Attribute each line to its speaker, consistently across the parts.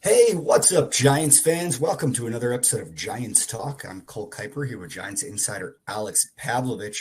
Speaker 1: Hey, what's up, Giants fans? Welcome to another episode of Giants Talk. I'm Cole Kuiper here with Giants insider Alex Pavlovic.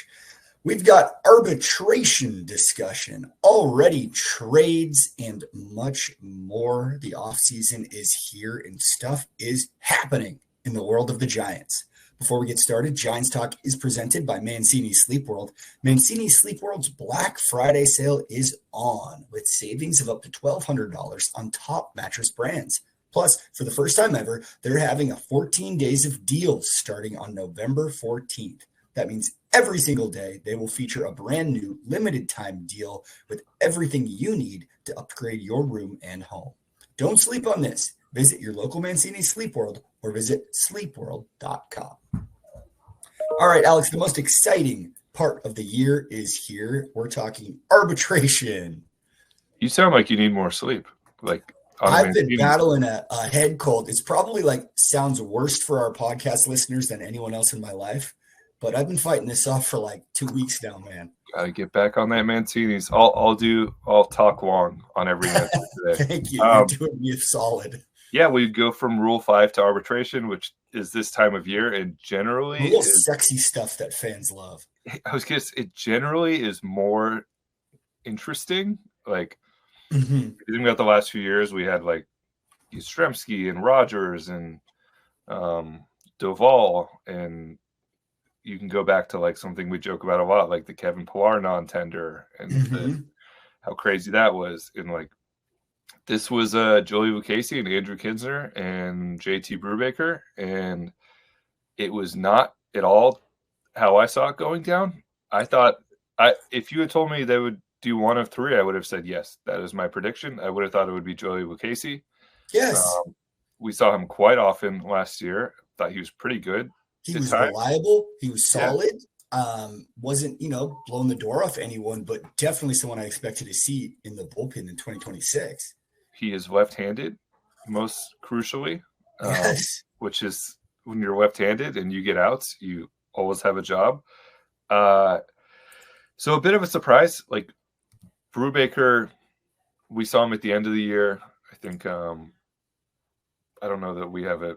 Speaker 1: We've got arbitration discussion, already trades, and much more. The offseason is here and stuff is happening in the world of the Giants. Before we get started, Giants Talk is presented by Mancini Sleep World. Mancini Sleep World's Black Friday sale is on with savings of up to $1,200 on top mattress brands. Plus, for the first time ever, they're having a 14 days of deals starting on November 14th. That means every single day they will feature a brand new limited time deal with everything you need to upgrade your room and home. Don't sleep on this. Visit your local Mancini Sleep World or visit sleepworld.com. All right, Alex, the most exciting part of the year is here. We're talking arbitration.
Speaker 2: You sound like you need more sleep.
Speaker 1: I've been battling a head cold. It's probably sounds worse for our podcast listeners than anyone else in my life, but I've been fighting this off for 2 weeks now, man.
Speaker 2: Gotta get back on that Mancini's. I'll talk long on every answer today.
Speaker 1: Thank you. You're doing me solid.
Speaker 2: Yeah, we go from Rule 5 to arbitration, which is this time of year, and generally
Speaker 1: a little sexy stuff that fans love.
Speaker 2: I was gonna say, it generally is more interesting.
Speaker 1: Mm-hmm.
Speaker 2: Even about the last few years, we had Yastrzemski and Rogers and Doval, and you can go back to something we joke about a lot, like the Kevin Pillar non-tender and how crazy that was. And this was Joey Wiemer and Andrew Kinsner and JT Brubaker, and it was not at all how I saw it going down. I thought if you had told me they would do one of three, I would have said yes. That is my prediction. I would have thought it would be Joey Wiemer.
Speaker 1: Yes.
Speaker 2: We saw him quite often last year. Thought he was pretty good.
Speaker 1: He was reliable. He was solid. Yeah. Wasn't, blowing the door off anyone, but definitely someone I expected to see in the bullpen in 2026.
Speaker 2: He is left-handed, most crucially.
Speaker 1: Yes.
Speaker 2: Which is when you're left-handed and you get outs, you always have a job. So a bit of a surprise. Brubaker, we saw him at the end of the year. I think I don't know that we have an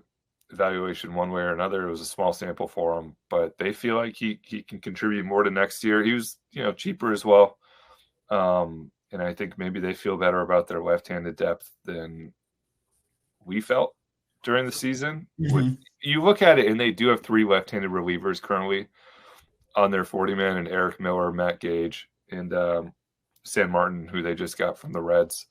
Speaker 2: evaluation one way or another. It was a small sample for him, but they feel like he can contribute more to next year. He was, cheaper as well. And I think maybe they feel better about their left-handed depth than we felt during the season.
Speaker 1: Mm-hmm.
Speaker 2: You look at it, and they do have three left-handed relievers currently on their 40-man, and Eric Miller, Matt Gage, and San Martin, who they just got from the Reds.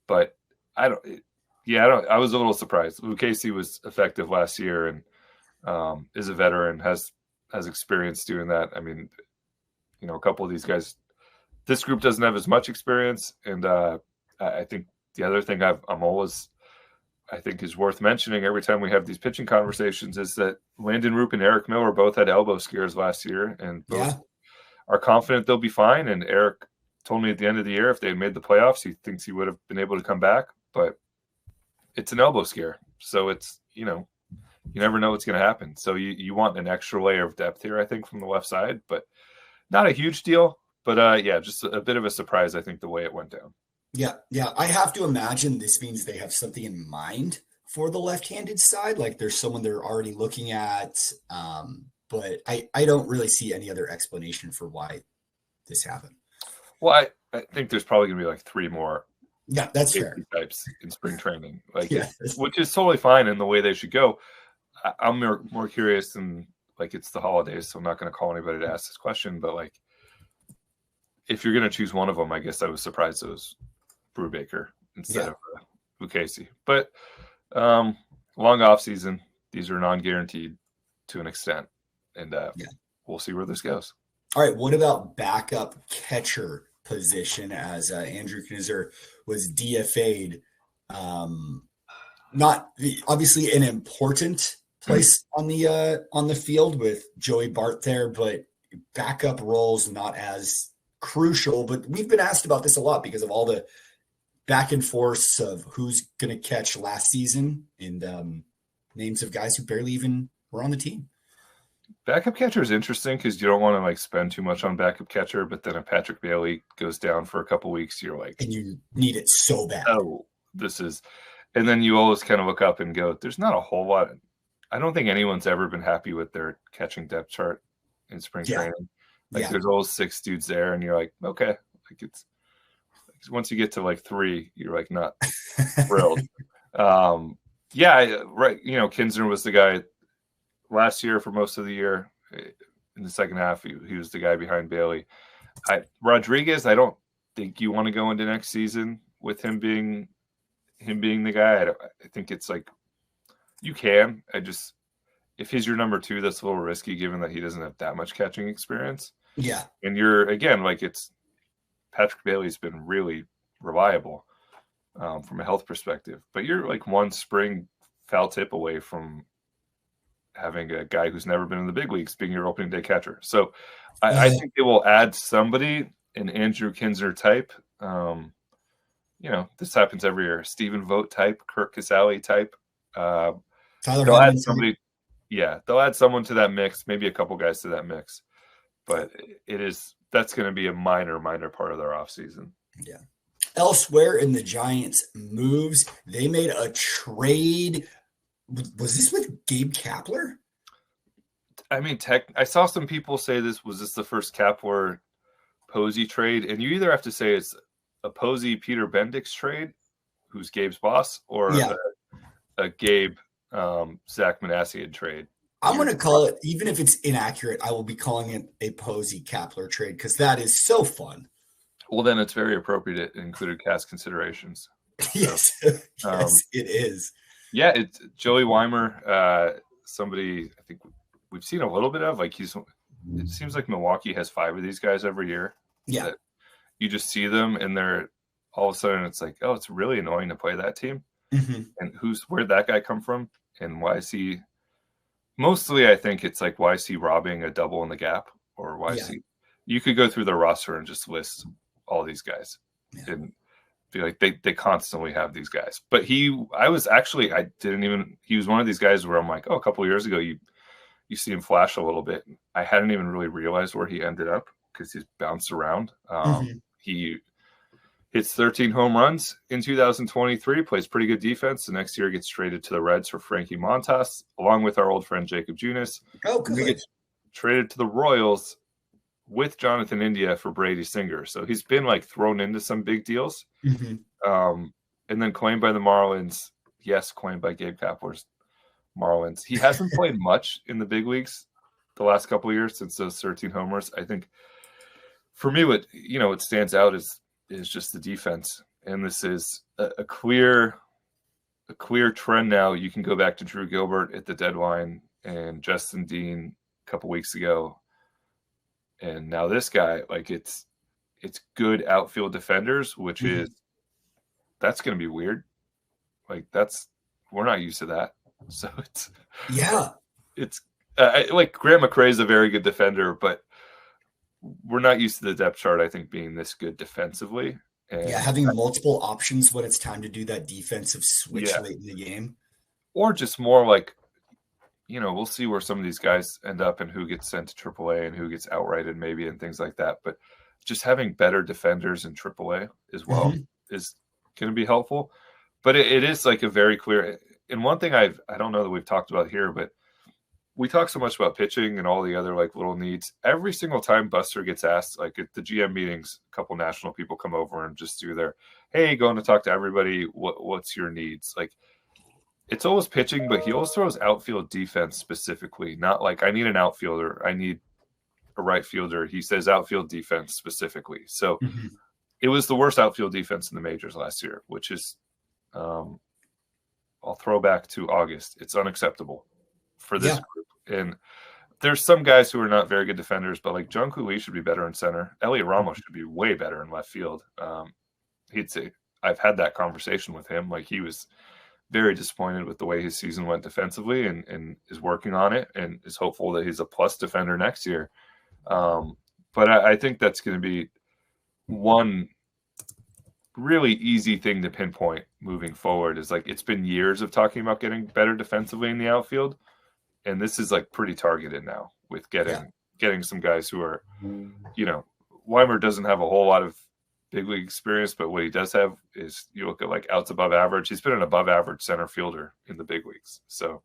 Speaker 2: But I was a little surprised. Lucchesi was effective last year and is a veteran, has experience doing that. I mean, a couple of these guys, this group doesn't have as much experience. And I think the other thing I think is worth mentioning every time we have these pitching conversations is that Landon Roop and Eric Miller both had elbow scares last year, and both are confident they'll be fine. And Eric told me at the end of the year, if they had made the playoffs, he thinks he would have been able to come back, but it's an elbow scare. So it's, you never know what's going to happen. So you want an extra layer of depth here, I think, from the left side, but not a huge deal. But just a bit of a surprise, I think, the way it went down.
Speaker 1: Yeah. I have to imagine this means they have something in mind for the left-handed side. There's someone they're already looking at. But I don't really see any other explanation for why this happened.
Speaker 2: Well, I think there's probably going to be three more.
Speaker 1: Yeah, that's fair.
Speaker 2: Types in spring training, which is totally fine in the way they should go. I'm more curious, and it's the holidays, so I'm not going to call anybody to ask this question. But if you're going to choose one of them, I guess I was surprised it was Brubaker instead of Lucchesi. But long off season, these are non-guaranteed to an extent, and we'll see where this goes.
Speaker 1: All right, what about backup catcher position as Andrew Kinsner was DFA'd? Not obviously an important place on the field with Joey Bart there, but backup roles not as crucial. But we've been asked about this a lot because of all the back and forth of who's going to catch last season and names of guys who barely even were on the team.
Speaker 2: Backup catcher is interesting because you don't want to spend too much on backup catcher, but then if Patrick Bailey goes down for a couple weeks, you're
Speaker 1: and you need it so bad.
Speaker 2: Oh, this is, And then you always kind of look up and go, there's not a whole lot. I don't think anyone's ever been happy with their catching depth chart in spring training. Like there's always 6 dudes there, and you're like, okay. Like it's once you get to like 3, you're like not thrilled. Right. You know, Kinsner was the guy last year for most of the year. In the second half, he was the guy behind Bailey. Rodriguez, I don't think you want to go into next season with him being the guy. I think it's like you can. If he's your number 2, that's a little risky given that he doesn't have that much catching experience.
Speaker 1: Yeah.
Speaker 2: And you're, again, like Patrick Bailey's been really reliable from a health perspective, but you're like one spring foul tip away from having a guy who's never been in the big leagues being your opening day catcher. So I think they will add somebody, an Andrew Kinsner type. You know, this happens every year. Stephen Vogt type, Kirk Casale type. They'll add somebody. Yeah, they'll add someone to that mix, maybe a couple guys to that mix. But that's going to be a minor part of their offseason.
Speaker 1: Yeah. Elsewhere in the Giants moves, they made a trade. Was this with Gabe Kapler?
Speaker 2: I mean, I saw some people say was this the first Kapler Posey trade? And you either have to say it's a Posey Peter Bendix trade, who's Gabe's boss, or a Gabe Zach Manassian trade.
Speaker 1: I'm going to call it, even if it's inaccurate, I will be calling it a Posey Kapler trade because that is so fun.
Speaker 2: Well, then it's very appropriate. It included cast considerations.
Speaker 1: Yes, yes, it is.
Speaker 2: Yeah, it's Joey Wiemer, somebody I think we've seen a little bit of. Like it seems like Milwaukee has 5 of these guys every year.
Speaker 1: Yeah,
Speaker 2: you just see them, and they're all of a sudden it's like, oh, it's really annoying to play that team.
Speaker 1: Mm-hmm.
Speaker 2: And where'd that guy come from, and why is he? Mostly, I think it's like, why is he robbing a double in the gap, or why is he? You could go through the roster and just list all these guys and be like, they constantly have these guys. But he was one of these guys where I'm like, oh, a couple of years ago, you see him flash a little bit. I hadn't even really realized where he ended up because he's bounced around. He hits 13 home runs in 2023, plays pretty good defense. The next year gets traded to the Reds for Frankie Montas, along with our old friend Jacob Junis.
Speaker 1: Oh, good.
Speaker 2: He gets traded to the Royals with Jonathan India for Brady Singer. So he's been like thrown into some big deals.
Speaker 1: Mm-hmm.
Speaker 2: And then claimed by the Marlins. Yes, claimed by Gabe Kapler's Marlins. He hasn't played much in the big leagues the last couple of years since those 13 homers. I think for me, what stands out is just the defense. And this is a clear trend now. You can go back to Drew Gilbert at the deadline and Justin Dean a couple weeks ago. And now this guy, like it's good outfield defenders, which that's going to be weird. Like we're not used to that. So it's like Grant McRae is a very good defender, but we're not used to the depth chart, I think, being this good defensively. And
Speaker 1: having multiple options when it's time to do that defensive switch late in the game.
Speaker 2: Or just more like, we'll see where some of these guys end up and who gets sent to AAA and who gets outrighted maybe and things like that. But just having better defenders in AAA as well is going to be helpful. But it is like a very clear – and one thing I don't know that we've talked about here, but we talk so much about pitching and all the other like little needs. Every single time Buster gets asked, like at the GM meetings, a couple national people come over and just do their, hey, going to talk to everybody. What's your needs? Like it's always pitching, but he always throws outfield defense specifically. Not like I need an outfielder. I need a right fielder. He says outfield defense specifically. So it was the worst outfield defense in the majors last year, which is I'll throw back to August. It's unacceptable for this group. And there's some guys who are not very good defenders, but like John Cooley should be better in center. Elliot Ramos should be way better in left field. He'd say, I've had that conversation with him. Like he was very disappointed with the way his season went defensively and is working on it and is hopeful that he's a plus defender next year. But I think that's going to be one really easy thing to pinpoint moving forward is like, it's been years of talking about getting better defensively in the outfield. And this is like pretty targeted now with getting some guys who are, Wiemer doesn't have a whole lot of big league experience, but what he does have is, you look at like outs above average. He's been an above average center fielder in the big leagues. So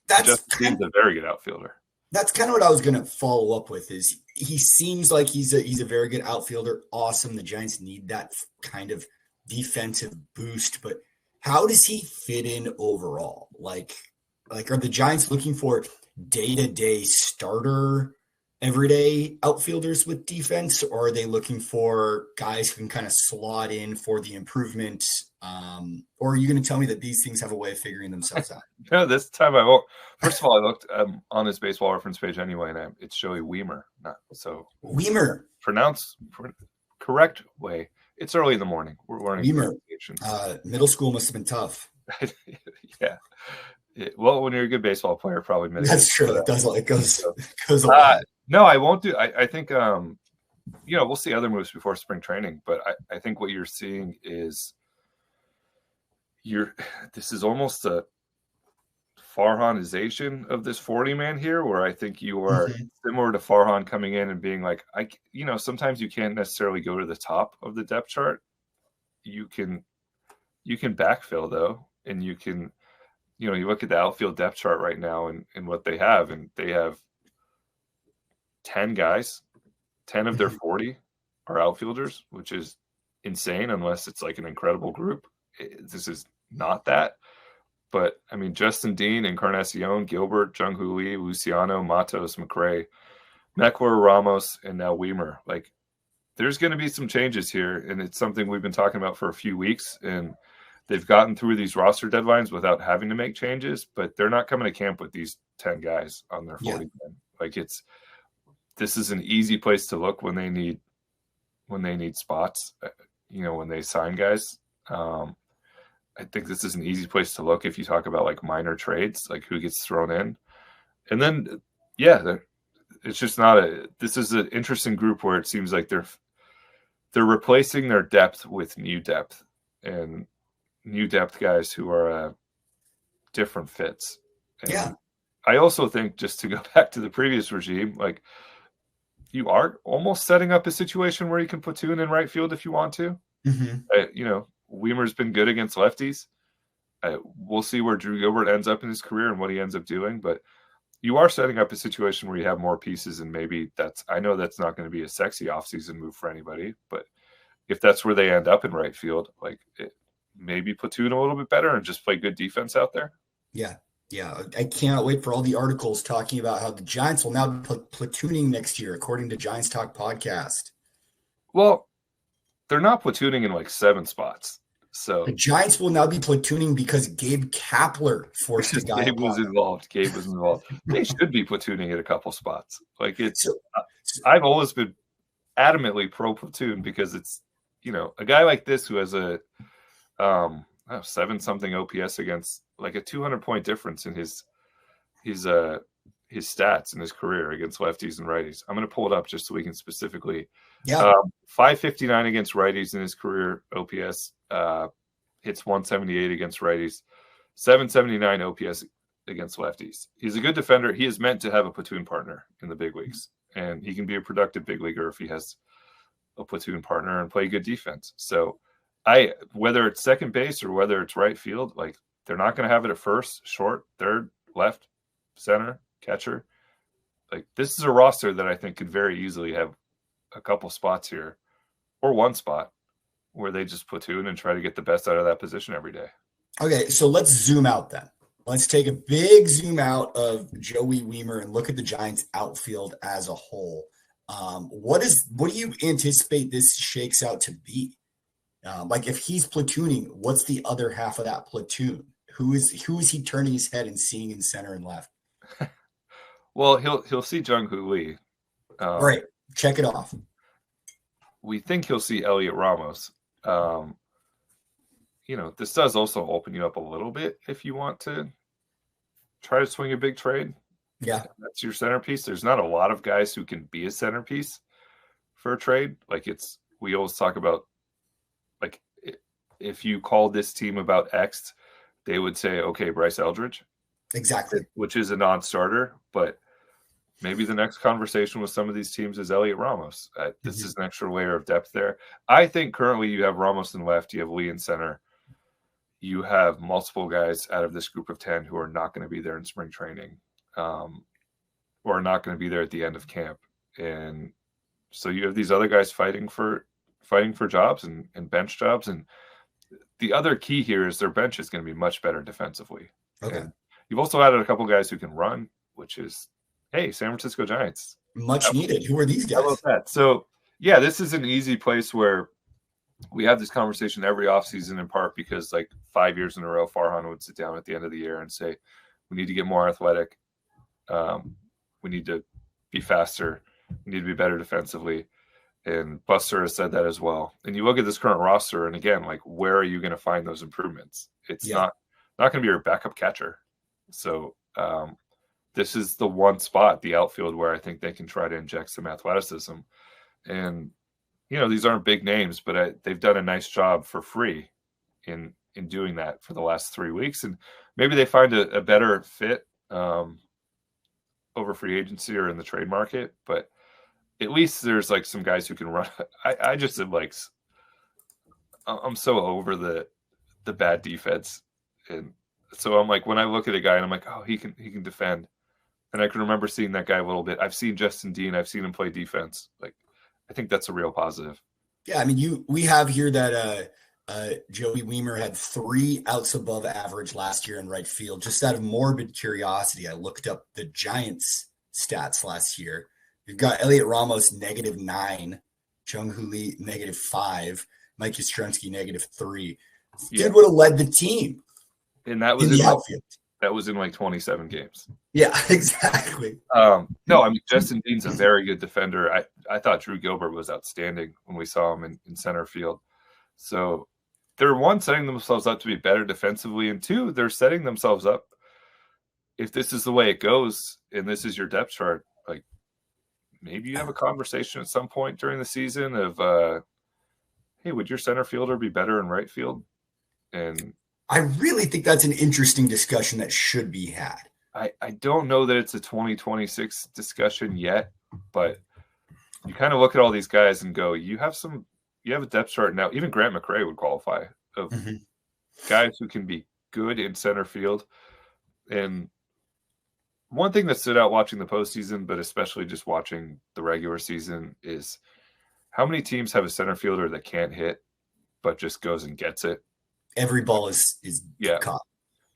Speaker 2: he's a very good outfielder.
Speaker 1: That's kind of what I was going to follow up with. Is he seems like he's a very good outfielder. Awesome. The Giants need that kind of defensive boost, but how does he fit in overall? Like are the Giants looking for day-to-day starter, everyday outfielders with defense, or are they looking for guys who can kind of slot in for the improvement? Or are you going to tell me that these things have a way of figuring themselves out?
Speaker 2: No, this time I won't. First of all, I looked on his baseball reference page anyway, and it's Joey Wiemer.
Speaker 1: Wiemer.
Speaker 2: Pronounce correct way. It's early in the morning. We're learning
Speaker 1: Wiemer. Middle school must have been tough.
Speaker 2: Yeah. Well, when you're a good baseball player, probably
Speaker 1: that's true. It goes a lot.
Speaker 2: No, I won't do. I think we'll see other moves before spring training, but I think what you're seeing is this is almost a Farhanization of this 40-man here, where I think you are similar to Farhan coming in and being like, sometimes you can't necessarily go to the top of the depth chart. You can backfill though, and you can, you look at the outfield depth chart right now and what they have, and they have 10 guys, 10 of their 40 are outfielders, which is insane unless it's like an incredible group. This is not that. But, I mean, Justin Dean, Encarnacion, Gilbert, Jung-Hoo Lee, Luciano, Matos, McRae, Meckler, Ramos, and now Wiemer. Like, there's going to be some changes here, and it's something we've been talking about for a few weeks, and they've gotten through these roster deadlines without having to make changes, but they're not coming to camp with these 10 guys on their 40 men. Like, this is an easy place to look when they need spots, when they sign guys. I think this is an easy place to look if you talk about like minor trades, like who gets thrown in. And then, it's just this is an interesting group where it seems like they're replacing their depth with new depth, and new depth guys who are different fits. And I also think, just to go back to the previous regime, like you are almost setting up a situation where you can platoon in right field if you want to. Wiemer's been good against lefties. We'll see where Drew Gilbert ends up in his career and what he ends up doing, but you are setting up a situation where you have more pieces, and maybe I know that's not going to be a sexy offseason move for anybody, but if that's where they end up in right field, like maybe platoon a little bit better and just play good defense out there.
Speaker 1: Yeah. I cannot wait for all the articles talking about how the Giants will now be platooning next year, according to Giants Talk podcast.
Speaker 2: Well, they're not platooning in like 7 spots. So
Speaker 1: the Giants will now be platooning because Gabe Kapler forced the guy.
Speaker 2: Gabe was involved. They should be platooning at a couple spots. Like I've always been adamantly pro platoon because it's, a guy like this who has a 7-something OPS against like a 200-point difference in his stats in his career against lefties and righties. I'm going to pull it up just so we can specifically. 559 against righties in his career OPS, hits 178 against righties, 779 OPS against lefties. He's a good defender. He is meant to have a platoon partner in the big leagues, and he can be a productive big leaguer if he has a platoon partner and play good defense. So whether it's second base or whether it's right field, like they're not going to have it at first, short, third, left, center, catcher. Like this is a roster that I think could very easily have a couple spots here or one spot where they just platoon and try to get the best out of that position every day. Okay, so let's zoom out then. Let's take a big zoom out of Joey Wiemer and look at the Giants outfield as a whole. What do you anticipate this shakes out to be? Like if he's platooning, what's the other half of that platoon? Who is he turning his head and seeing in center and left? Well, he'll see Jung-Hoo Lee. Right. Check it off. We think he'll see Elliot Ramos. This does also open you up a little bit if you want to try to swing a big trade. Yeah. That's your centerpiece. There's not a lot of guys who can be a centerpiece for a trade. Like we always talk about, like, if you called this team about X, they would say, okay, Bryce Eldridge. Exactly. Which is a non-starter, but maybe the next conversation with some of these teams is Elliot Ramos. This
Speaker 1: Mhm.
Speaker 2: is an extra layer of depth there. I think currently you have Ramos in left, you have Lee in center. You have multiple guys out of this group of 10 who are not going to be there in spring training, or are not going to be there at the end of camp. And so you have these other guys fighting for jobs and bench jobs. And the other key here is their bench is going to be much better defensively.
Speaker 1: Okay.
Speaker 2: And you've also added a couple guys who can run, which is, hey, San Francisco Giants.
Speaker 1: Much needed. Who are these guys?
Speaker 2: How about that? So, yeah, this is an easy place where we have this conversation every offseason, in part because, like, 5 years in a row, Farhan would sit down at the end of the year and say, we need to get more athletic. We need to be faster. We need to be better defensively. And Buster has said that as well. And you look at this current roster, and again, like, where are you going to find those improvements? It's not going to be your backup catcher. So this is the one spot, the outfield, where I think they can try to inject some athleticism. And these aren't big names, but they've done a nice job for free in doing that for the last 3 weeks. And maybe they find a better fit over free agency or in the trade market. But at least there's like some guys who can run. I just am like, I'm so over the bad defense. And so I'm like, when I look at a guy and I'm like, oh, he can defend. And I can remember seeing that guy a little bit. I've seen Justin Dean. I've seen him play defense. Like, I think that's a real positive.
Speaker 1: Yeah, I mean, we have here that Joey Wiemer had 3 outs above average last year in right field. Just out of morbid curiosity, I looked up the Giants' stats last year. You've got Elliot Ramos -9, Jung-Hoo Lee -5, Mike Yastrzemski -3. Dude would have led the team.
Speaker 2: And that was
Speaker 1: in the outfield.
Speaker 2: That was in like 27 games.
Speaker 1: Yeah, exactly.
Speaker 2: No, I mean, Justin Dean's a very good defender. I thought Drew Gilbert was outstanding when we saw him in center field. So they're, one, setting themselves up to be better defensively, and 2, they're setting themselves up. If this is the way it goes and this is your depth chart, like, maybe you have a conversation at some point during the season of, hey, would your center fielder be better in right field? And
Speaker 1: I really think that's an interesting discussion that should be had.
Speaker 2: I don't know that it's a 2026 discussion yet, but you kind of look at all these guys and go, you have a depth chart now. Even Grant McRae would qualify of guys who can be good in center field. And one thing that stood out watching the postseason, but especially just watching the regular season, is how many teams have a center fielder that can't hit, but just goes and gets it.
Speaker 1: Every ball is caught.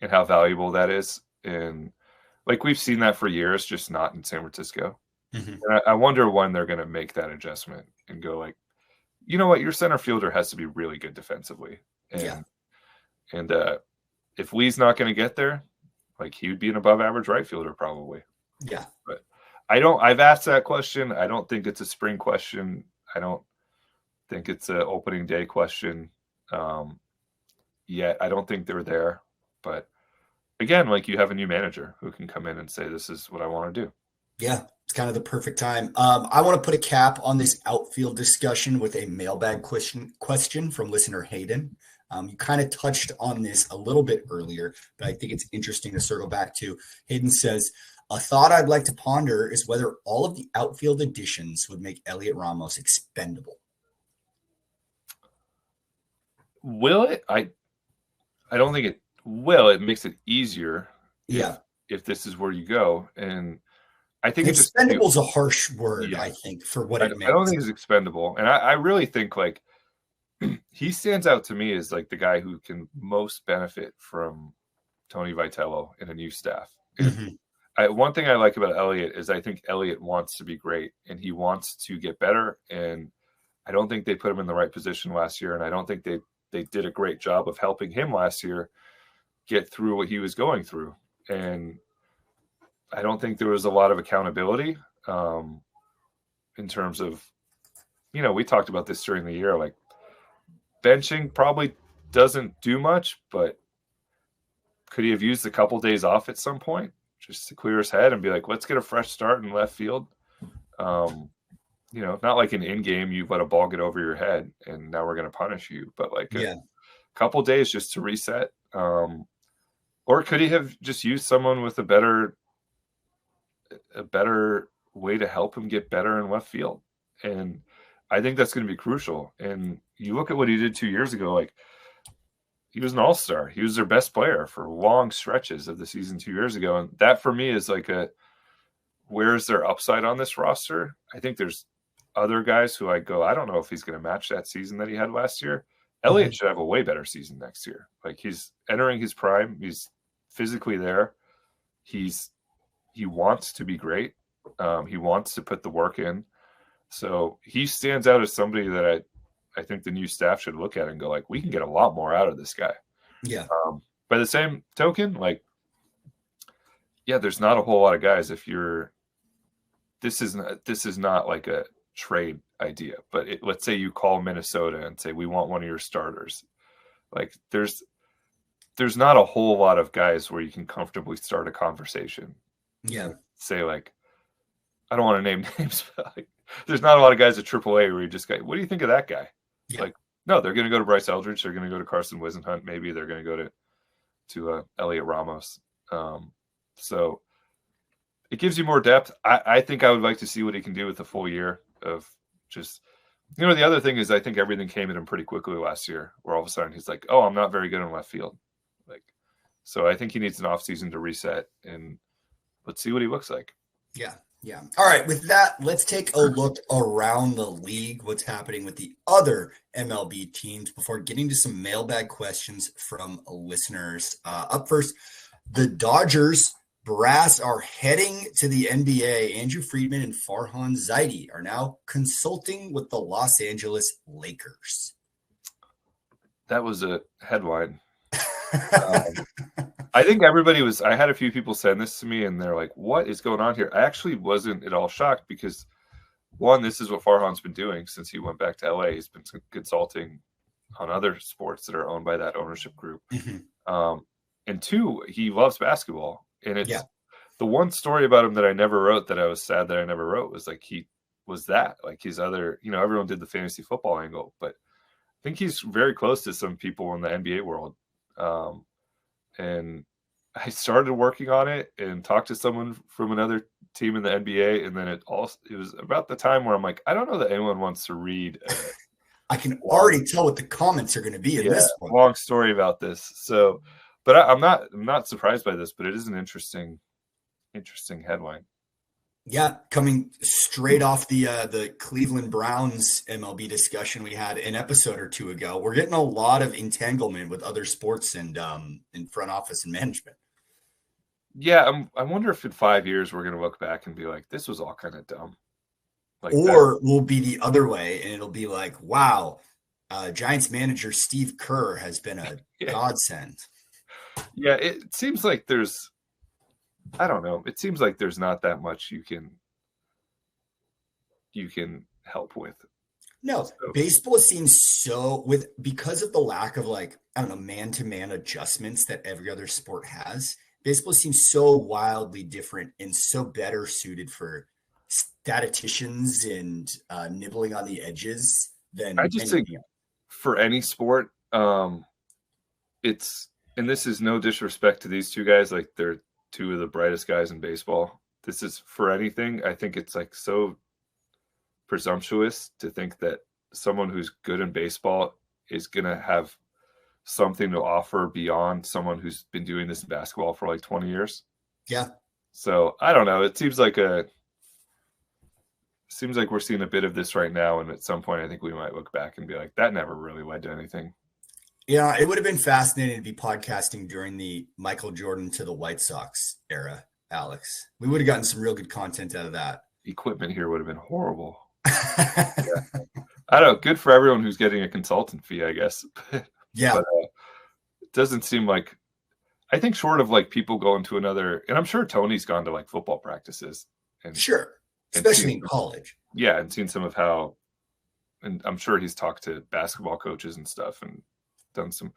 Speaker 2: And how valuable that is. And like, we've seen that for years, just not in San Francisco. And I wonder when they're going to make that adjustment and go like, you know what, your center fielder has to be really good defensively. And if Lee's not going to get there, like, he would be an above average right fielder probably.
Speaker 1: Yeah.
Speaker 2: But I've asked that question. I don't think it's a spring question. I don't think it's an opening day question. Yet I don't think they're there. But again, like, you have a new manager who can come in and say, this is what I want to do.
Speaker 1: Yeah, it's kind of the perfect time. I want to put a cap on this outfield discussion with a mailbag question from listener Hayden. You kind of touched on this a little bit earlier, but I think it's interesting to circle back to. Hayden says, a thought I'd like to ponder is whether all of the outfield additions would make Elliot Ramos expendable.
Speaker 2: Will it? I don't think it will. It makes it easier. If this is where you go. And I think
Speaker 1: expendable is a harsh word, I think, for what it means.
Speaker 2: I don't think it's expendable. And I really think, like, he stands out to me as like the guy who can most benefit from Tony Vitello and a new staff. One thing I like about Elliot is I think Elliot wants to be great and he wants to get better. And I don't think they put him in the right position last year. And I don't think they did a great job of helping him last year get through what he was going through. And I don't think there was a lot of accountability in terms of, we talked about this during the year, like, benching probably doesn't do much, but could he have used a couple days off at some point just to clear his head and be like, let's get a fresh start in left field? Not like an in-game, you let a ball get over your head and now we're going to punish you, but like a couple days just to reset. Or could he have just used someone with a better a better way to help him get better in left field. And I think that's going to be crucial. And you look at what he did 2 years ago, like he was an all-star. He was their best player for long stretches of the season 2 years ago. And that for me is like where's their upside on this roster? I think there's other guys who I don't know if he's going to match that season that he had last year. Elliott should have a way better season next year. Like he's entering his prime. He's physically there. He wants to be great. He wants to put the work in. So he stands out as somebody that I think the new staff should look at and go like, we can get a lot more out of this guy.
Speaker 1: Yeah.
Speaker 2: By the same token, like, yeah, there's not a whole lot of guys. This is not like a trade idea, but let's say you call Minnesota and say, we want one of your starters. Like there's not a whole lot of guys where you can comfortably start a conversation.
Speaker 1: Yeah.
Speaker 2: Say like, I don't want to name names, but like, there's not a lot of guys at AAA where you just go, what do you think of that guy? Yeah. Like, no, they're going to go to Bryce Eldridge. They're going to go to Carson Wisenhunt. Maybe they're going to go to Elliot Ramos. So it gives you more depth. I think I would like to see what he can do with a full year of just, the other thing is I think everything came at him pretty quickly last year where all of a sudden he's like, oh, I'm not very good in left field. Like, so I think he needs an offseason to reset and let's see what he looks like.
Speaker 1: Yeah. Yeah. All right. With that, let's take a look around the league, what's happening with the other MLB teams before getting to some mailbag questions from listeners. Up first, the Dodgers brass are heading to the NBA. Andrew Friedman and Farhan Zaidi are now consulting with the Los Angeles Lakers.
Speaker 2: That was a headline. I think I had a few people send this to me and they're like, what is going on here? I actually wasn't at all shocked because one, this is what Farhan's been doing since he went back to LA. He's been consulting on other sports that are owned by that ownership group. Mm-hmm. And two, he loves basketball. And it's the one story about him that I never wrote that I was sad that I never wrote was like, he was that like his other, everyone did the fantasy football angle, but I think he's very close to some people in the NBA world. And I started working on it and talked to someone from another team in the NBA. And then it was about the time where I'm like, I don't know that anyone wants to read.
Speaker 1: I can already tell what the comments are going to be in this one.
Speaker 2: Long story about this. So, but I'm not surprised by this, but it is an interesting headline.
Speaker 1: Yeah, coming straight off the Cleveland Browns MLB discussion we had an episode or two ago. We're getting a lot of entanglement with other sports and in front office and management.
Speaker 2: Yeah, I wonder if in 5 years we're going to look back and be like, this was all kind of dumb.
Speaker 1: Like or we'll be the other way and it'll be like, wow, Giants manager Steve Kerr has been a godsend.
Speaker 2: Yeah, it seems like I don't know. It seems like there's not that much you can help with.
Speaker 1: No, so. Baseball seems because of the lack of man-to-man adjustments that every other sport has. Baseball seems so wildly different and so better suited for statisticians and nibbling on the edges than
Speaker 2: I just think for any sport, and this is no disrespect to these two guys, like they're two of the brightest guys in baseball. This is for anything. I think it's like so presumptuous to think that someone who's good in baseball is going to have something to offer beyond someone who's been doing this in basketball for like 20 years.
Speaker 1: Yeah.
Speaker 2: So I don't know. It seems like we're seeing a bit of this right now. And at some point, I think we might look back and be like, that never really led to anything.
Speaker 1: Yeah, it would have been fascinating to be podcasting during the Michael Jordan to the White Sox era, Alex. We would have gotten some real good content out of that.
Speaker 2: Equipment here would have been horrible. Yeah. I don't know. Good for everyone who's getting a consultant fee, I guess.
Speaker 1: Yeah.
Speaker 2: But it doesn't seem like, I think short of like people going to another, and I'm sure Tony's gone to like football practices. And
Speaker 1: sure. Especially in college.
Speaker 2: Yeah. And seen some of how, and I'm sure he's talked to basketball coaches and stuff and done some,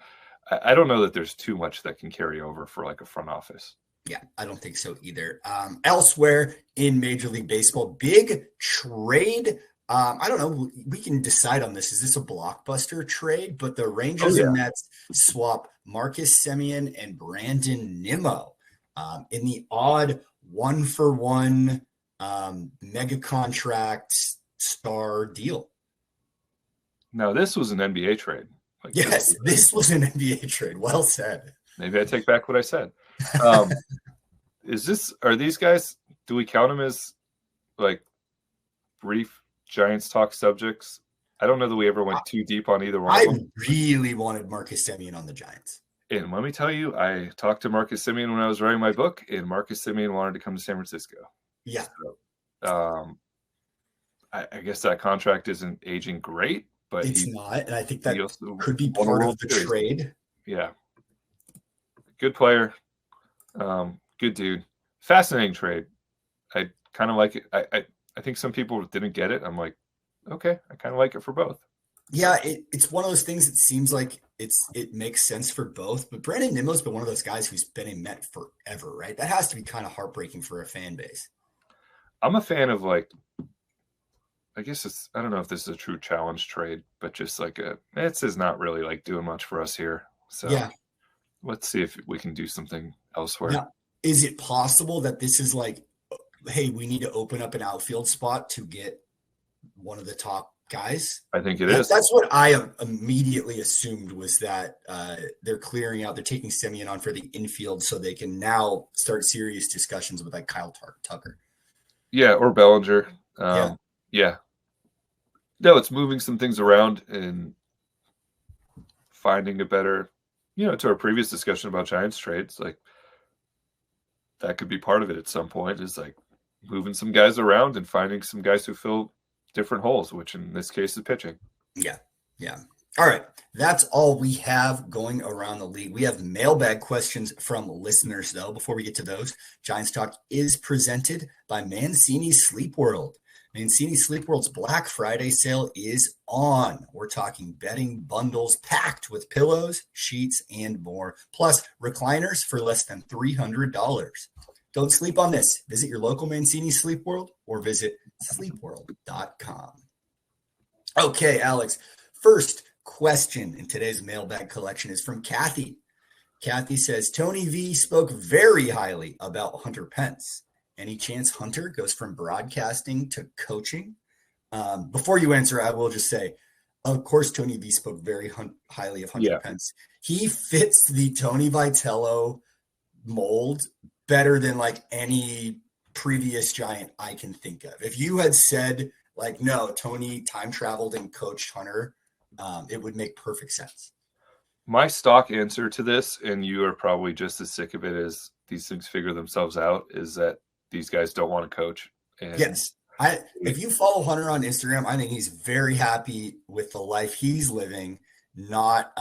Speaker 2: I don't know that there's too much that can carry over for like a front office.
Speaker 1: Yeah, I don't think so either. Elsewhere in Major League Baseball, big trade. I don't know. We can decide on this. Is this a blockbuster trade? But the Rangers and Mets swap Marcus Semien and Brandon Nimmo in the odd 1-for-1 mega contract star deal.
Speaker 2: Now, this was an NBA trade.
Speaker 1: Like, yes, this was an NBA trade. Well said.
Speaker 2: Maybe I take back what I said. Are these guys, do we count them as like brief Giants talk subjects? I don't know that we ever went too deep on either one.
Speaker 1: I really wanted Marcus Semien on the Giants.
Speaker 2: And let me tell you, I talked to Marcus Semien when I was writing my book, and Marcus Semien wanted to come to San Francisco.
Speaker 1: Yeah.
Speaker 2: So, I guess that contract isn't aging great, but
Speaker 1: it's not. And I think that could be part of the trade.
Speaker 2: Yeah. Good player. Good dude. Fascinating trade. I kind of like it. I think some people didn't get it. I'm like, okay, I kind of like it for both.
Speaker 1: Yeah, it's one of those things that seems like it makes sense for both. But Brandon Nimmo's been one of those guys who's been a Met forever, right? That has to be kind of heartbreaking for a fan base.
Speaker 2: I'm a fan of, like, I guess I don't know if this is a true challenge trade, but just like this is not really like doing much for us here. So yeah, let's see if we can do something elsewhere.
Speaker 1: Now, is it possible that this is like, hey, we need to open up an outfield spot to get one of the top guys?
Speaker 2: I think it is.
Speaker 1: That's what I immediately assumed, was that they're clearing out, they're taking Semien on for the infield so they can now start serious discussions with like Kyle Tucker.
Speaker 2: Yeah, or Bellinger. Yeah. No, it's moving some things around and finding a better, to our previous discussion about Giants trades, like that could be part of it at some point, is like moving some guys around and finding some guys who fill different holes, which in this case is pitching.
Speaker 1: Yeah. All right. That's all we have going around the league. We have mailbag questions from listeners, though. Before we get to those, Giants Talk is presented by Mancini Sleep World. Mancini Sleep World's Black Friday sale is on. We're talking bedding bundles packed with pillows, sheets, and more, plus recliners for less than $300. Don't sleep on this. Visit your local Mancini Sleep World or visit sleepworld.com. Okay, Alex, first question in today's mailbag collection is from Kathy. Kathy says, Tony V spoke very highly about Hunter Pence. Any chance Hunter goes from broadcasting to coaching? Before you answer, I will just say, of course, Tony V spoke very highly of Hunter Pence. He fits the Tony Vitello mold better than like any previous Giant I can think of. If you had said like, no, Tony time traveled and coached Hunter, it would make perfect sense.
Speaker 2: My stock answer to this, and you are probably just as sick of it as these things figure themselves out, is that these guys don't want to coach. And
Speaker 1: yes. If you follow Hunter on Instagram, I think he's very happy with the life he's living, not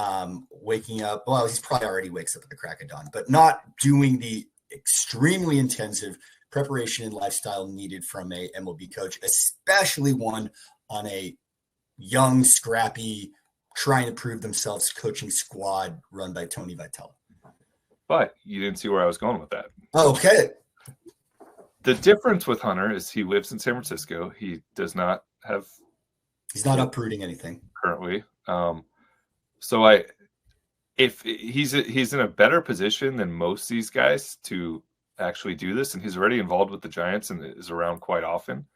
Speaker 1: waking up. Well, he's probably already wakes up at the crack of dawn, but not doing the extremely intensive preparation and lifestyle needed from a MLB coach, especially one on a young, scrappy, trying to prove themselves coaching squad run by Tony Vitello.
Speaker 2: But you didn't see where I was going with that.
Speaker 1: Okay.
Speaker 2: The difference with Hunter is he lives in San Francisco. He does not have.
Speaker 1: He's not uprooting anything
Speaker 2: currently. So if he's in a better position than most of these guys to actually do this, and he's already involved with the Giants and is around quite often.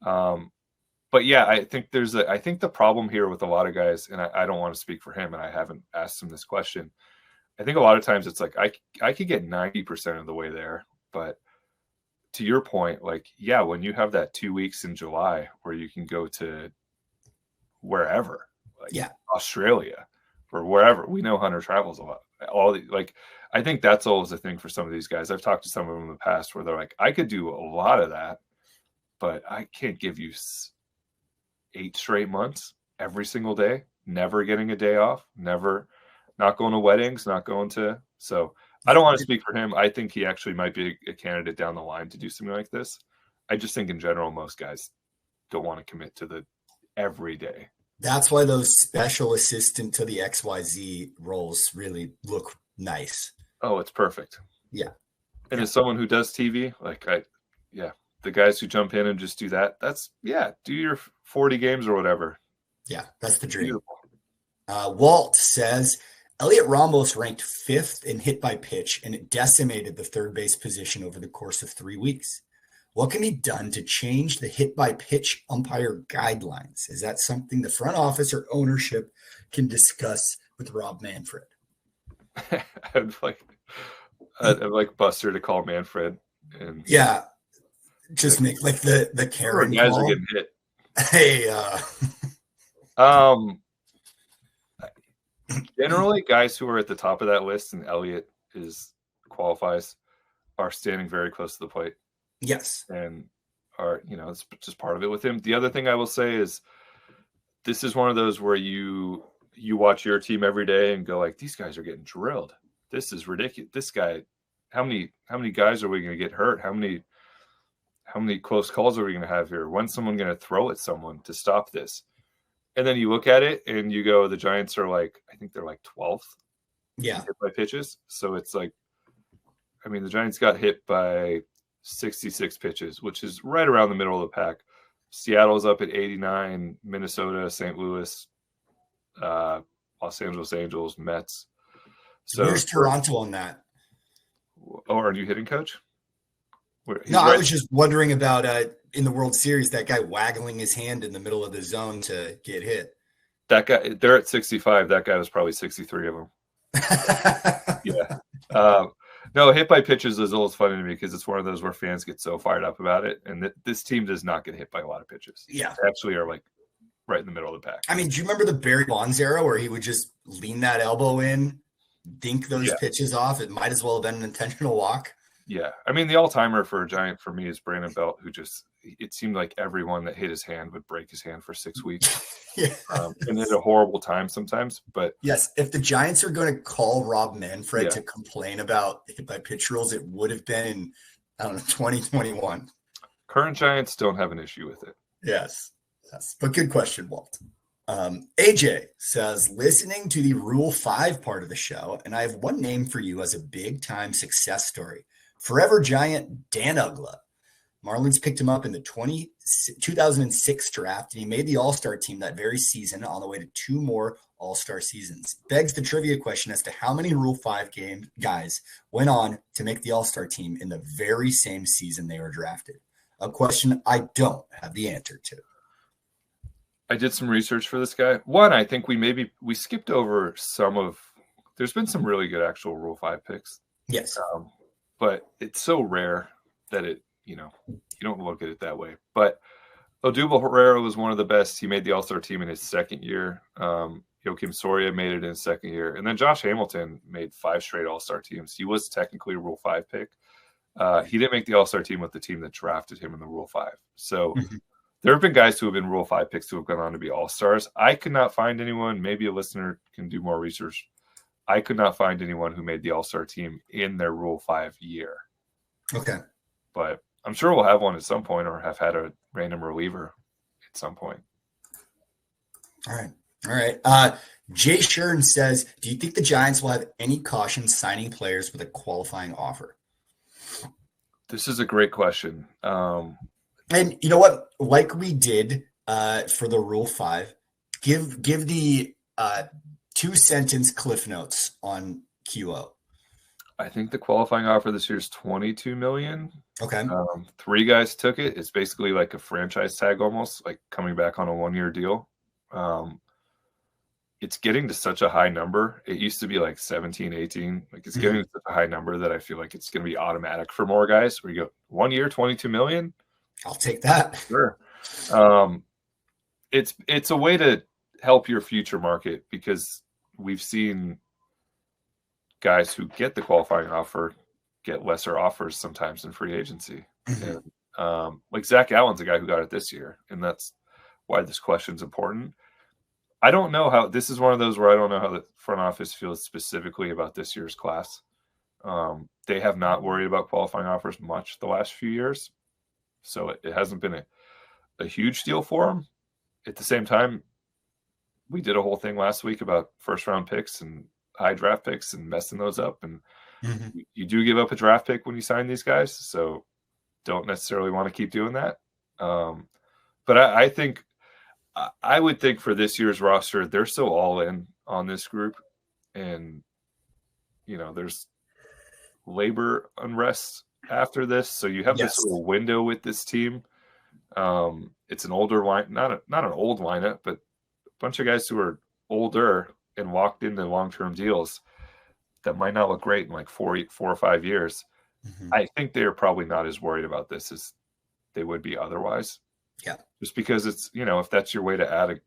Speaker 2: But yeah, I think the problem here with a lot of guys, and I don't want to speak for him, and I haven't asked him this question. I think a lot of times it's like I could get 90% of the way there, but to your point, like, yeah, when you have that 2 weeks in July where you can go to wherever, like Australia or wherever, we know Hunter travels a lot. I think that's always a thing for some of these guys. I've talked to some of them in the past where they're like, I could do a lot of that, but I can't give you 8 straight months every single day, never getting a day off, not going to weddings, not going to. So I don't want to speak for him. I think he actually might be a candidate down the line to do something like this. I just think in general, most guys don't want to commit to the every day.
Speaker 1: That's why those special assistant to the XYZ roles really look nice.
Speaker 2: Oh, it's perfect.
Speaker 1: Yeah.
Speaker 2: And as someone who does TV, the guys who jump in and just do that, do your 40 games or whatever.
Speaker 1: Yeah, that's the dream. Walt says, Elliot Ramos ranked 5th in hit by pitch, and it decimated the third base position over the course of 3 weeks. What can be done to change the hit by pitch umpire guidelines? Is that something the front office or ownership can discuss with Rob Manfred?
Speaker 2: I'd like Buster to call Manfred and
Speaker 1: just make like the Karen
Speaker 2: guys
Speaker 1: call.
Speaker 2: Are getting hit.
Speaker 1: Hey,
Speaker 2: generally guys who are at the top of that list, and Elliot qualifies, are standing very close to the plate.
Speaker 1: Yes.
Speaker 2: And are, it's just part of it with him. The other thing I will say is this is one of those where you watch your team every day and go like, these guys are getting drilled. This is ridiculous. This guy, how many guys are we going to get hurt? How many close calls are we going to have here? When's someone going to throw at someone to stop this? And then you look at it and you go, the Giants are I think they're 12th.
Speaker 1: Yeah.
Speaker 2: Hit by pitches. So it's the Giants got hit by 66 pitches, which is right around the middle of the pack. Seattle's up at 89, Minnesota, St. Louis, Los Angeles Angels, Mets. So
Speaker 1: where's Toronto on that?
Speaker 2: Oh, are you hitting coach?
Speaker 1: I was just wondering about in the World Series, that guy waggling his hand in the middle of the zone to get hit.
Speaker 2: That guy, they're at 65. That guy was probably 63 of them. Yeah. No, hit by pitches is always funny to me because it's one of those where fans get so fired up about it. And this team does not get hit by a lot of pitches.
Speaker 1: Yeah.
Speaker 2: They actually are right in the middle of the pack.
Speaker 1: Do you remember the Barry Bonds era where he would just lean that elbow in, dink those pitches off? It might as well have been an intentional walk.
Speaker 2: Yeah. The all-timer for a Giant for me is Brandon Belt, who it seemed like everyone that hit his hand would break his hand for 6 weeks.
Speaker 1: Yeah.
Speaker 2: And at a horrible time sometimes. But
Speaker 1: yes, if the Giants are going to call Rob Manfred to complain about hit by pitch rules, it would have been in, 2021.
Speaker 2: Current Giants don't have an issue with it.
Speaker 1: Yes. But good question, Walt. AJ says, listening to the Rule 5 part of the show, and I have one name for you as a big-time success story. Forever Giant Dan Ugla. Marlins picked him up in the 2006 draft, and he made the All-Star team that very season on the way to 2 more All-Star seasons. Begs the trivia question as to how many Rule 5 guys went on to make the All-Star team in the very same season they were drafted. A question I don't have the answer to.
Speaker 2: I did some research for this guy. One, I think we skipped over there's been some really good actual Rule 5 picks.
Speaker 1: Yes.
Speaker 2: But it's so rare that you don't look at it that way. But Odubel Herrera was one of the best. He made the All-Star team in his second year. Joakim Soria made it in his second year. And then Josh Hamilton made 5 straight All-Star teams. He was technically a Rule 5 pick. He didn't make the All-Star team with the team that drafted him in the Rule 5. So there have been guys who have been Rule 5 picks who have gone on to be All-Stars. I could not find anyone. Maybe a listener can do more research. I could not find anyone who made the All-Star team in their Rule 5 year.
Speaker 1: Okay.
Speaker 2: But I'm sure we'll have one at some point or have had a random reliever at some point.
Speaker 1: All right. Jay Shern says, do you think the Giants will have any caution signing players with a qualifying offer?
Speaker 2: This is a great question.
Speaker 1: And you know what? Like we did for the Rule 5, give the 2-sentence cliff notes on QO.
Speaker 2: I think the qualifying offer this year is $22 million.
Speaker 1: Okay.
Speaker 2: 3 guys took it. It's basically like a franchise tag almost, like coming back on a 1-year deal. It's getting to such a high number. It used to be like 17, 18. Like it's getting to such a high number that I feel like it's going to be automatic for more guys. Where you go 1 year, $22 million.
Speaker 1: I'll take that.
Speaker 2: Sure. It's a way to help your future market because we've seen guys who get the qualifying offer get lesser offers sometimes in free agency. And, like Zach Allen's a guy who got it this year, and that's why this question's important. I don't know how this is one of those where I don't know how the front office feels specifically about this year's class. They have not worried about qualifying offers much the last few years, so it hasn't been a huge deal for them. At the same time, we did a whole thing last week about first-round picks and high draft picks and messing those up. And you do give up a draft pick when you sign these guys, so don't necessarily want to keep doing that. But I think I would think for this year's roster, they're so all in on this group and there's labor unrest after this, so you have this little window with this team. It's an older line, not an old lineup, but a bunch of guys who are older and walked into long-term deals that might not look great in like 4 or 5 years.
Speaker 1: Mm-hmm.
Speaker 2: I think they're probably not as worried about this as they would be otherwise.
Speaker 1: Yeah.
Speaker 2: Just because it's, if that's your way to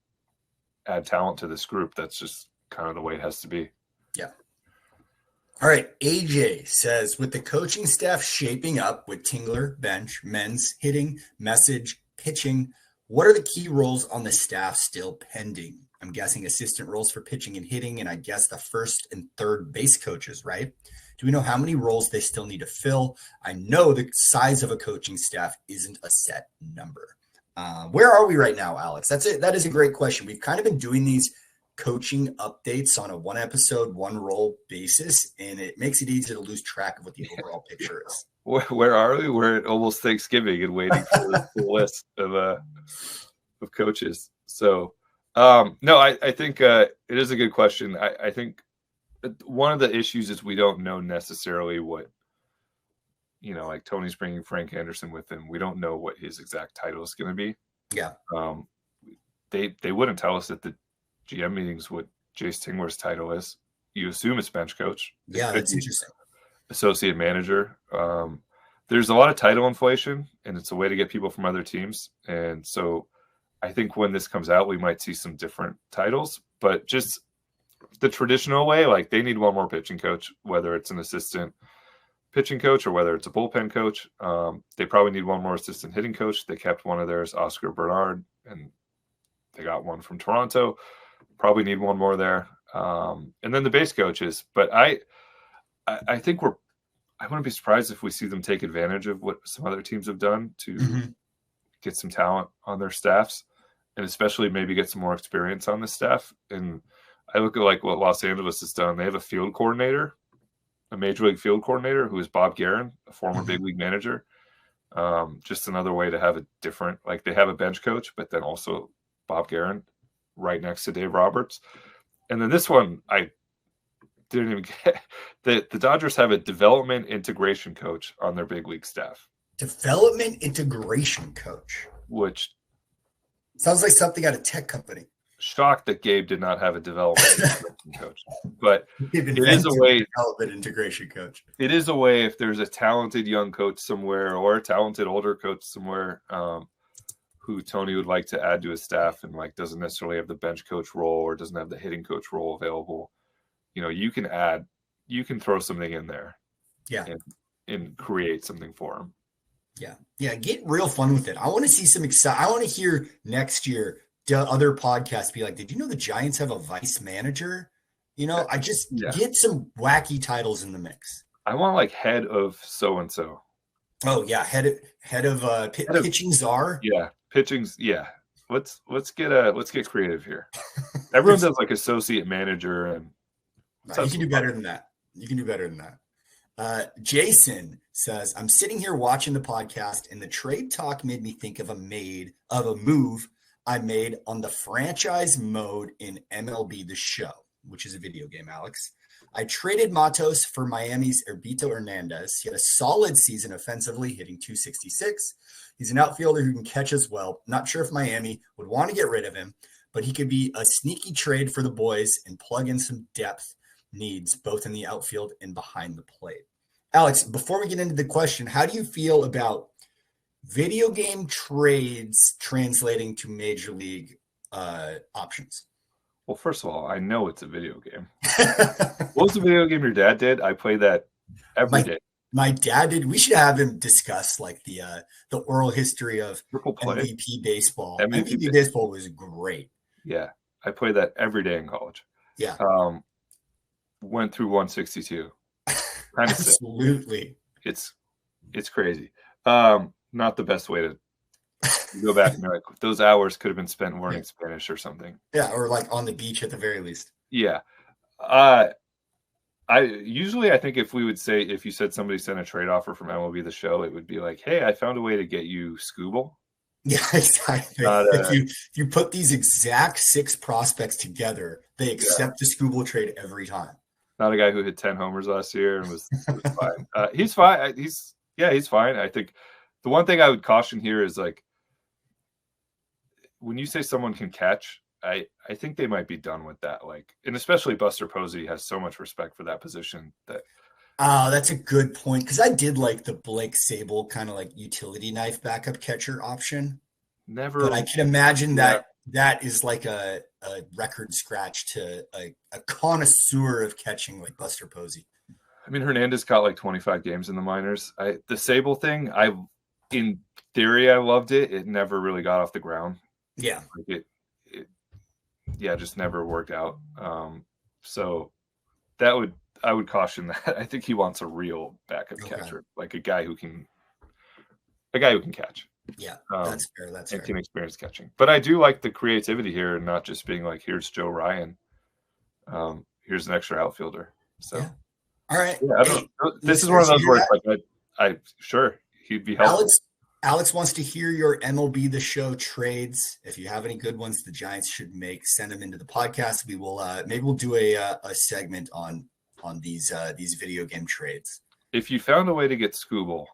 Speaker 2: add talent to this group, that's just kind of the way it has to be.
Speaker 1: Yeah. All right. AJ says, with the coaching staff shaping up with Tingler, bench, men's, hitting, message, pitching, what are the key roles on the staff still pending? I'm guessing assistant roles for pitching and hitting, and I guess the first and third base coaches, right? Do we know how many roles they still need to fill? I know the size of a coaching staff isn't a set number. Where are we right now, Alex? That's it. That is a great question. We've kind of been doing these coaching updates on a one episode, one role basis, and it makes it easy to lose track of what the overall picture is.
Speaker 2: Where are we? We're at almost Thanksgiving and waiting for the full list of coaches. So, no, I think it is a good question. I think one of the issues is we don't know necessarily what, like Tony's bringing Frank Anderson with him. We don't know what his exact title is going to be.
Speaker 1: Yeah.
Speaker 2: They wouldn't tell us at the GM meetings what Jace Tingler's title is. You assume it's bench coach.
Speaker 1: Yeah, that's interesting.
Speaker 2: Associate manager. There's a lot of title inflation, and it's a way to get people from other teams. And so I think when this comes out, we might see some different titles, but just the traditional way, like they need one more pitching coach, whether it's an assistant pitching coach or whether it's a bullpen coach. They probably need one more assistant hitting coach. They kept one of theirs, Oscar Bernard, and they got one from Toronto. Probably need one more there. And then the base coaches. But I think I wouldn't be surprised if we see them take advantage of what some other teams have done to get some talent on their staffs, and especially maybe get some more experience on the staff. And I look at like what Los Angeles has done. They have a field coordinator, a major league field coordinator, who is Bob Guerin, a former big league manager. Just another way to have a different, like they have a bench coach, but then also Bob Guerin right next to Dave Roberts. And then this one, I didn't even get. The Dodgers have a development integration coach on their big league staff.
Speaker 1: Development integration coach.
Speaker 2: Which
Speaker 1: sounds like something out of tech company.
Speaker 2: Shocked that Gabe did not have a development integration coach. But it is a way.
Speaker 1: Development integration coach.
Speaker 2: It is a way if there's a talented young coach somewhere or a talented older coach somewhere who Tony would like to add to his staff and like doesn't necessarily have the bench coach role or doesn't have the hitting coach role available. You can throw something in there.
Speaker 1: Yeah.
Speaker 2: And create something for him.
Speaker 1: Yeah. Yeah. Get real fun with it. I want to see some I want to hear next year other podcasts be like, did you know the Giants have a vice manager? I just get some wacky titles in the mix.
Speaker 2: I want like head of so-and-so.
Speaker 1: Oh yeah. Head of pitching czar.
Speaker 2: Yeah. Pitching's. Yeah. Let's get creative here. Everyone does like associate manager and
Speaker 1: you can do better than that. You can do better than that. Jason says, I'm sitting here watching the podcast and the trade talk made me think of a move I made on the franchise mode in MLB The Show, which is a video game, Alex. I traded Matos for Miami's Herbito Hernandez. He had a solid season offensively, hitting .266. He's an outfielder who can catch as well. Not sure if Miami would want to get rid of him, but he could be a sneaky trade for the boys and plug in some depth needs both in the outfield and behind the plate. Alex, before we get into the question, how do you feel about video game trades translating to major league options?
Speaker 2: Well, first of all, I know it's a video game. What was the video game your dad did? I play that every day.
Speaker 1: My dad did. We should have him discuss like the oral history of MVP baseball. MVP baseball was great.
Speaker 2: Yeah, I played that every day in college.
Speaker 1: Yeah.
Speaker 2: Went through 162.
Speaker 1: Absolutely.
Speaker 2: It's crazy. Not the best way to go back and be like, those hours could have been spent learning Spanish or something.
Speaker 1: Yeah, or like on the beach at the very least.
Speaker 2: Yeah. I think if you said somebody sent a trade offer from MLB The Show, it would be like, hey, I found a way to get you Scooble
Speaker 1: Yeah, exactly. If you put these exact 6 prospects together, they accept the Skubal trade every time.
Speaker 2: Not a guy who hit 10 homers last year and was fine. He's fine. He's fine. I think the one thing I would caution here is like when you say someone can catch, I think they might be done with that. Like, and especially Buster Posey has so much respect for that position that.
Speaker 1: Oh, that's a good point. Because I did like the Blake Sable kind of like utility knife backup catcher option. But I can imagine that is like a record scratch to a connoisseur of catching like Buster Posey.
Speaker 2: I mean, Hernandez caught like 25 games in the minors. The Sable thing, in theory, I loved it. It never really got off the ground.
Speaker 1: Yeah.
Speaker 2: Like it just never worked out. So I would caution that. I think he wants a real backup catcher, like a guy who can catch.
Speaker 1: Yeah, that's fair. That's fair.
Speaker 2: And can experience catching. But I do like the creativity here and not just being like, here's Joe Ryan. Here's an extra outfielder. So,
Speaker 1: yeah. All right.
Speaker 2: Yeah, this is one of those where it's like, I sure he'd be helpful.
Speaker 1: Alex wants to hear your MLB The Show trades. If you have any good ones the Giants should make, send them into the podcast. We will maybe we'll do a segment on these video game trades.
Speaker 2: If you found a way to get Skubal,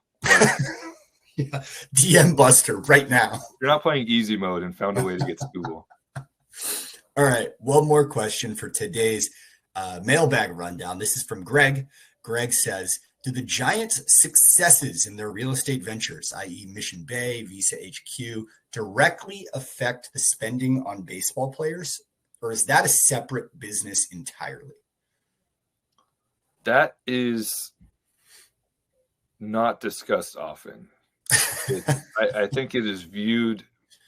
Speaker 1: yeah. DM Buster right now.
Speaker 2: You're not playing easy mode and found a way to get Skubal.
Speaker 1: All right, one more question for today's mailbag rundown. This is from Greg. Greg says, do the Giants' successes in their real estate ventures, i.e. Mission Bay, Visa HQ, directly affect the spending on baseball players, or is that a separate business entirely?
Speaker 2: That is not discussed often. I think it is viewed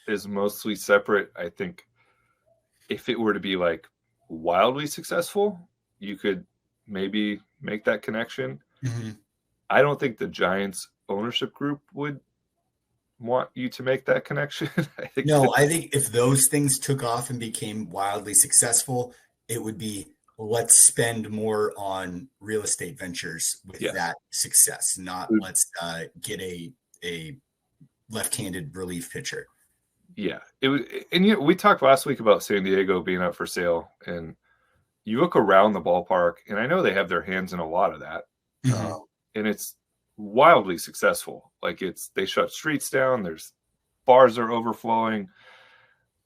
Speaker 2: as mostly separate. I think if it were to be like wildly successful, you could maybe make that connection. Mm-hmm. I don't think the Giants ownership group would want you to make that connection. I think if those things took off and became wildly successful, it would be let's spend more on real estate ventures with that success, not let's get a left-handed relief pitcher. Yeah, and we talked last week about San Diego being up for sale, and you look around the ballpark, and I know they have their hands in a lot of that, and it's wildly successful. Like they shut streets down. There's bars are overflowing.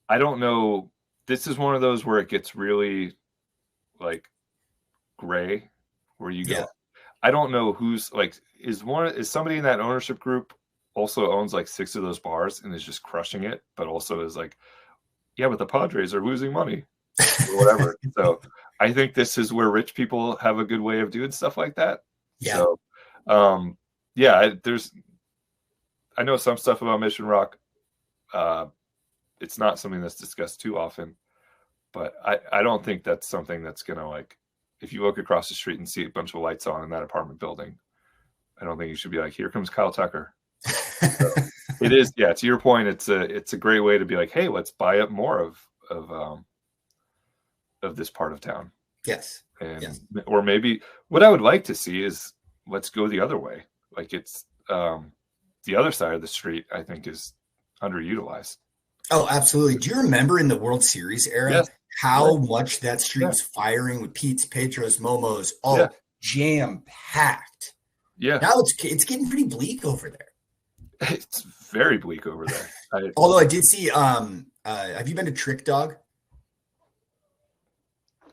Speaker 2: I don't know. This is one of those where it gets really like gray, where you go. I don't know who's like is somebody in that ownership group also owns like 6 of those bars and is just crushing it, but also is like, yeah, but the Padres are losing money or whatever. So I think this is where rich people have a good way of doing stuff like that. Yeah. So, I know some stuff about Mission Rock. It's not something that's discussed too often, but I don't think that's something that's going to like, if you look across the street and see a bunch of lights on in that apartment building, I don't think you should be like, here comes Kyle Tucker. So it is. Yeah. To your point, it's a great way to be like, hey, let's buy up more of this part of town.
Speaker 1: Yes.
Speaker 2: Or maybe what I would like to see is let's go the other way. Like it's the other side of the street, I think, is underutilized.
Speaker 1: Oh, absolutely. Do you remember in the World Series era how much that street was firing with Pete's, Pedro's, Momo's, all jam-packed? Yeah. Now it's getting pretty bleak over there.
Speaker 2: It's very bleak over there.
Speaker 1: Although I did see, have you been to Trick Dog?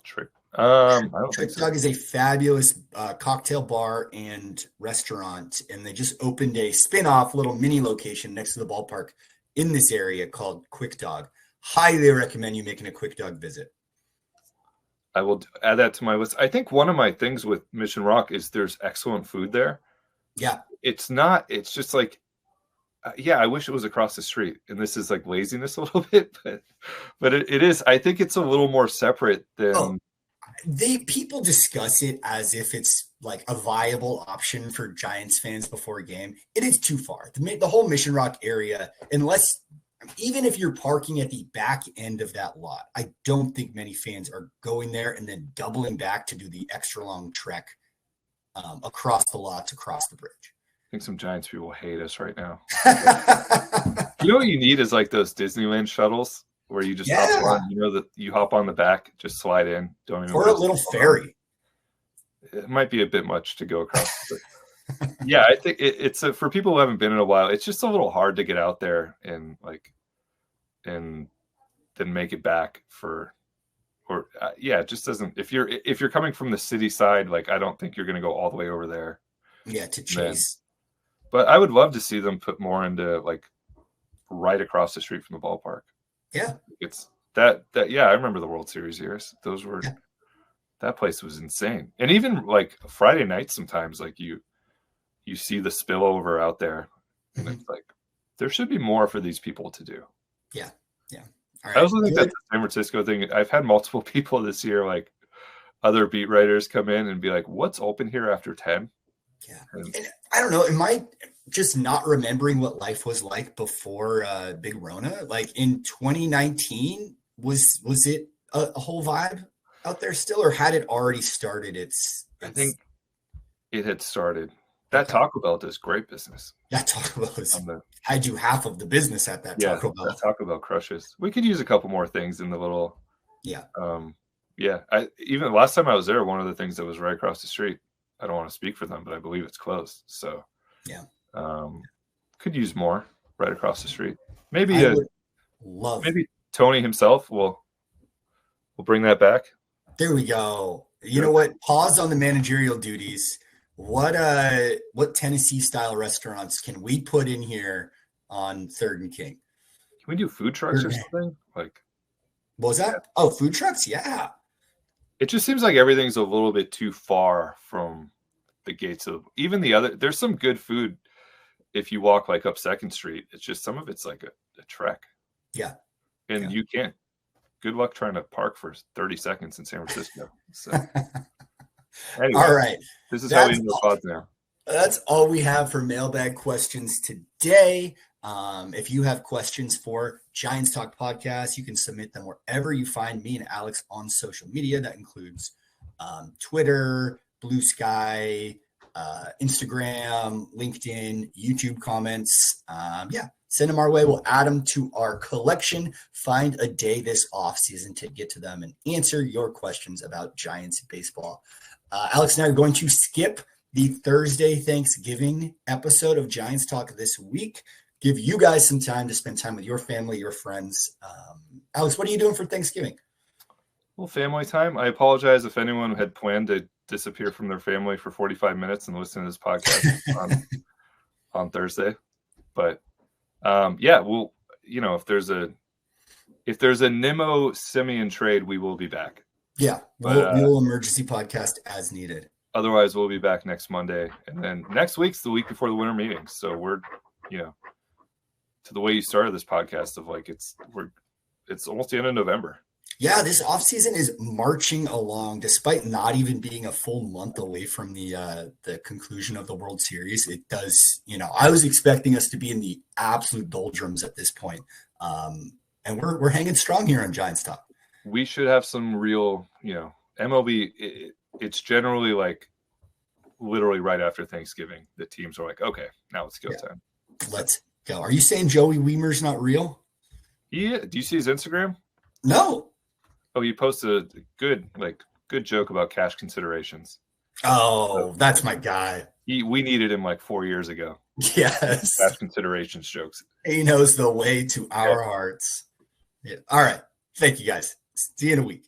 Speaker 2: Trick
Speaker 1: Dog is a fabulous cocktail bar and restaurant, and they just opened a spin-off little mini location next to the ballpark in this area called Quick Dog. Highly recommend you making a Quick Dog visit.
Speaker 2: I will add that to my list. I think one of my things with Mission Rock is there's excellent food there.
Speaker 1: Yeah.
Speaker 2: It's just like, I wish it was across the street, and this is like laziness a little bit, but it is. I think it's a little more separate than
Speaker 1: people discuss it as if it's like a viable option for Giants fans before a game. It is too far. The whole Mission Rock area, even if you're parking at the back end of that lot, I don't think many fans are going there and then doubling back to do the extra long trek across the lots, across the bridge.
Speaker 2: I think some Giants people hate us right now. You know what you need is like those Disneyland shuttles where you just hop on, that you hop on the back, just slide in. Don't even
Speaker 1: or a little ferry.
Speaker 2: It might be a bit much to go across. But yeah, I think it's for people who haven't been in a while, it's just a little hard to get out there and then make it back it just doesn't. If you're coming from the city side, like I don't think you're going to go all the way over there.
Speaker 1: Yeah, to chase.
Speaker 2: But I would love to see them put more into like right across the street from the ballpark.
Speaker 1: Yeah,
Speaker 2: it's that. Yeah, I remember the World Series years. Those were that place was insane. And even like Friday nights, sometimes like you see the spillover out there, and it's like there should be more for these people to do.
Speaker 1: Yeah.
Speaker 2: Right. I also think that's the San Francisco thing. I've had multiple people this year, like other beat writers, come in and be like, "What's open here after 10?"
Speaker 1: Yeah, and I don't know. Am I just not remembering what life was like before Big Rona? Like in 2019, was it a whole vibe out there still, or had it already started? I
Speaker 2: think it had started. That Taco Bell does great business.
Speaker 1: Yeah, Taco Bell had you half of the business at that Taco Bell.
Speaker 2: That Taco Bell crushes. We could use a couple more things in the little.
Speaker 1: Yeah.
Speaker 2: Even last time I was there, one of the things that was right across the street. I don't want to speak for them, but I believe it's closed. So could use more right across the street. Maybe maybe Tony himself will bring that back.
Speaker 1: There we go. You know what? Pause on the managerial duties. What Tennessee style restaurants can we put in here on 3rd and King?
Speaker 2: Can we do food trucks or something? Like,
Speaker 1: what was that? Oh, food trucks? Yeah.
Speaker 2: It just seems like everything's a little bit too far from the gates of even the other. There's some good food if you walk like up 2nd Street. It's just some of it's like a trek.
Speaker 1: Yeah.
Speaker 2: And you can't. Good luck trying to park for 30 seconds in San Francisco. So. Anyway,
Speaker 1: all right.
Speaker 2: This is how we do the pods now.
Speaker 1: That's all we have for mailbag questions today. If you have questions for Giants Talk Podcast, you can submit them wherever you find me and Alex on social media. That includes Twitter, Blue Sky, Instagram, LinkedIn, YouTube comments. Send them our way. We'll add them to our collection. Find a day this offseason to get to them and answer your questions about Giants baseball. Alex and I are going to skip the Thursday Thanksgiving episode of Giants Talk this week. Give you guys some time to spend time with your family, your friends. Alex, what are you doing for Thanksgiving?
Speaker 2: Well, family time. I apologize if anyone had planned to disappear from their family for 45 minutes and listen to this podcast on Thursday. But well, if there's a Nimmo Simeon trade, we will be back.
Speaker 1: Yeah, we will emergency podcast as needed.
Speaker 2: Otherwise, we'll be back next Monday, and then next week's the week before the winter meetings. So we're, to the way you started this podcast of like it's almost the end of November.
Speaker 1: Yeah, this offseason is marching along despite not even being a full month away from the conclusion of the World Series. It does, I was expecting us to be in the absolute doldrums at this point. And we're hanging strong here on Giants Talk.
Speaker 2: We should have some real, MLB. It's generally like literally right after Thanksgiving, the teams are like, okay, now it's go time.
Speaker 1: Let's go. Are you saying Joey Wiemer's not real?
Speaker 2: Yeah. Do you see his Instagram?
Speaker 1: No.
Speaker 2: Oh, he posted a good joke about cash considerations.
Speaker 1: Oh, that's my guy.
Speaker 2: We needed him like 4 years ago.
Speaker 1: Yes.
Speaker 2: Cash considerations jokes.
Speaker 1: He knows the way to our hearts. Yeah. All right. Thank you guys. See you in a week.